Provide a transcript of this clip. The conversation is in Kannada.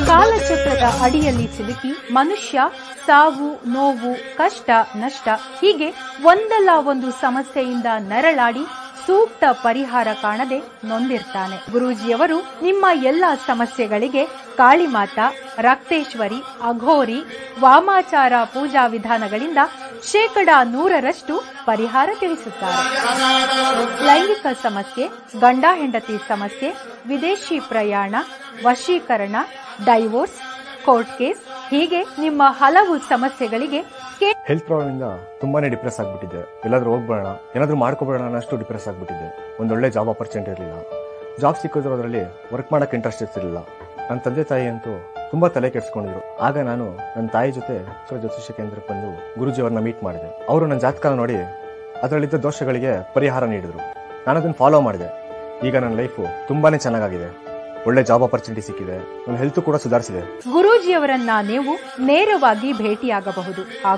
ಕಾಲಚಕ್ರದ ಅಡಿಯಲ್ಲಿ ಸಿಲುಕಿ ಮನುಷ್ಯ ಸಾವು, ನೋವು, ಕಷ್ಟ, ನಷ್ಟ ಹೀಗೆ ಒಂದಲ್ಲ ಒಂದು ಸಮಸ್ಯೆಯಿಂದ ನರಳಾಡಿ ಸೂಕ್ತ ಪರಿಹಾರ ಕಾಣದೆ ನೊಂದಿರ್ತಾನೆ. ಗುರೂಜಿಯವರು ನಿಮ್ಮ ಎಲ್ಲ ಸಮಸ್ಯೆಗಳಿಗೆ ಕಾಳಿಮಾತಾ, ರಕ್ತೇಶ್ವರಿ, ಅಘೋರಿ, ವಾಮಾಚಾರ ಪೂಜಾ ವಿಧಾನಗಳಿಂದ 100% ಪರಿಹಾರ ತಿಳಿಸುತ್ತಾರೆ. ಲೈಂಗಿಕ ಸಮಸ್ಯೆ, ಗಂಡ ಹೆಂಡತಿ ಸಮಸ್ಯೆ, ವಿದೇಶಿ ಪ್ರಯಾಣ, ವಶೀಕರಣ, ಡೈವೋರ್ಸ್, ಕೋರ್ಟ್ ಕೇಸ್ ಹೀಗೆ ನಿಮ್ಮ ಹಲವು ಸಮಸ್ಯೆಗಳಿಗೆ ಹೆಲ್ತ್ ಪ್ರಾಬ್ಲಮ್ ಇಂದ ತುಂಬಾನೇ ಡಿಪ್ರೆಸ್ ಆಗ್ಬಿಟ್ಟಿದ್ದೆ. ಎಲ್ಲಾದ್ರೂ ಹೋಗ್ಬೇಡ, ಏನಾದ್ರೂ ಮಾಡ್ಕೋಬೇಡ ಅನ್ನಷ್ಟು ಡಿಪ್ರೆಸ್ ಆಗ್ಬಿಟ್ಟಿದ್ದೆ. ಒಂದೊಳ್ಳೆ ಜಾಬ್ ಆಪರ್ಚುನಿಟಿ ಇರಲಿಲ್ಲ. ಜಾಬ್ ಸಿಕ್ಕಿದ್ರು ಅದರಲ್ಲಿ ವರ್ಕ್ ಮಾಡಕ್ಕೆ ಇಂಟ್ರೆಸ್ಟ್ ಇರ್ತಿರ್ಲಿಲ್ಲ. ನನ್ನ ತಂದೆ ತಾಯಿ ಅಂತೂ ತುಂಬಾ ತಲೆ ಕೆಡಿಸ್ಕೊಂಡಿದ್ರು. ಆಗ ನಾನು ನನ್ನ ತಾಯಿ ಜೊತೆ ಜ್ಯೋತಿಷ್ಯ ಕೇಂದ್ರಕ್ಕೆ ಬಂದು ಗುರುಜಿಯವರನ್ನ ಮೀಟ್ ಮಾಡಿದೆ. ಅವರು ನನ್ನ ಜಾತಕ ನೋಡಿ ಅದರಲ್ಲಿದ್ದ ದೋಷಗಳಿಗೆ ಪರಿಹಾರ ನೀಡಿದ್ರು. ನಾನು ಅದನ್ನು ಫಾಲೋ ಮಾಡಿದೆ. ಈಗ ನನ್ನ ಲೈಫು ತುಂಬಾನೇ ಚೆನ್ನಾಗಿದೆ. ಒಳ್ಳೆ ಜಾಬ್ ಆಪರ್ಚುನಿಟಿ ಸಿಕ್ಕಿದೆ. ನನ್ನ ಹೆಲ್ತ್ ಕೂಡ ಸುಧಾರಿಸಿದೆ. ಗುರೂಜಿಯವರನ್ನ ನೀವು ನೇರವಾಗಿ ಭೇಟಿಯಾಗಬಹುದು ಹಾಗೂ